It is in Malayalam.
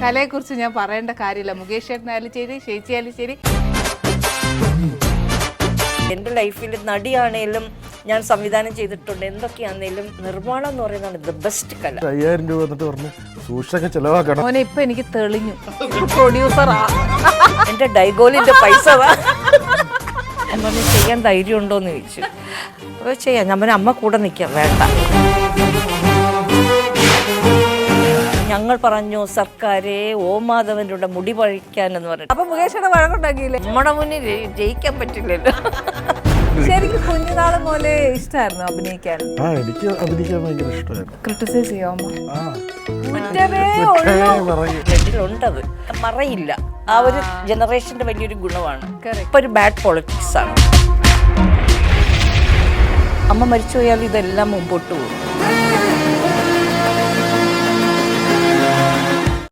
കലയെക്കുറിച്ച് ഞാൻ പറയേണ്ട കാര്യമില്ല. മുകേഷ് ചേട്ടനായാലും ശരി, ചേച്ചിയായാലും ശരി. എൻ്റെ ലൈഫിൽ നടിയാണേലും ഞാൻ സംവിധാനം ചെയ്തിട്ടുണ്ട്. എന്തൊക്കെയാണെങ്കിലും നിർമ്മാണം എന്ന് പറയുന്നതാണ് ദ ബെസ്റ്റ് കല. 5000 രൂപ എന്നിട്ട് പറഞ്ഞു സൂക്ഷിച്ചൊക്കെ ചെലവാക്കണം. മോനെ ഇപ്പൊ എനിക്ക് തെളിഞ്ഞു, പ്രൊഡ്യൂസറാ. എൻ്റെ ഡൈഗോളിന്റെ പൈസ പറഞ്ഞു ചെയ്യാൻ ധൈര്യം ഉണ്ടോന്ന് ചോദിച്ചു. അപ്പോൾ ചെയ്യാം. ഞാൻ അമ്മ കൂടെ നിൽക്കാം. വേണ്ട, ഞങ്ങൾ പറഞ്ഞു സർക്കാരെ ഓമാധവൻ്റെ മുടി പഴിക്കാനെന്ന് പറഞ്ഞു. അപ്പൊ മുകേഷയുടെ വഴക്കുണ്ടാക്കിയില്ലേ? നമ്മുടെ മുന്നിൽ ജയിക്കാൻ പറ്റില്ലല്ലോ. ശരിക്കും കുഞ്ഞുനാള് പോലെ ഇഷ്ടമായിരുന്നു അഭിനയിക്കാൻ? എനിക്ക് അഭിനയിക്കാൻ ഭയങ്കര ഇഷ്ടമായിരുന്നു. ക്രിട്ടിസൈസ് ചെയ്യാമോ? ബ്ലഡിലുണ്ടത്, മറയില്ല. ആ ഒരു ജനറേഷന്റെ വലിയൊരു ഗുണമാണ്. ഇപ്പൊ ഒരു ബാഡ് പൊളിറ്റിക്സ് ആണ്. അമ്മ മരിച്ചു പോയാൽ ഇതെല്ലാം മുമ്പോട്ട് പോകും.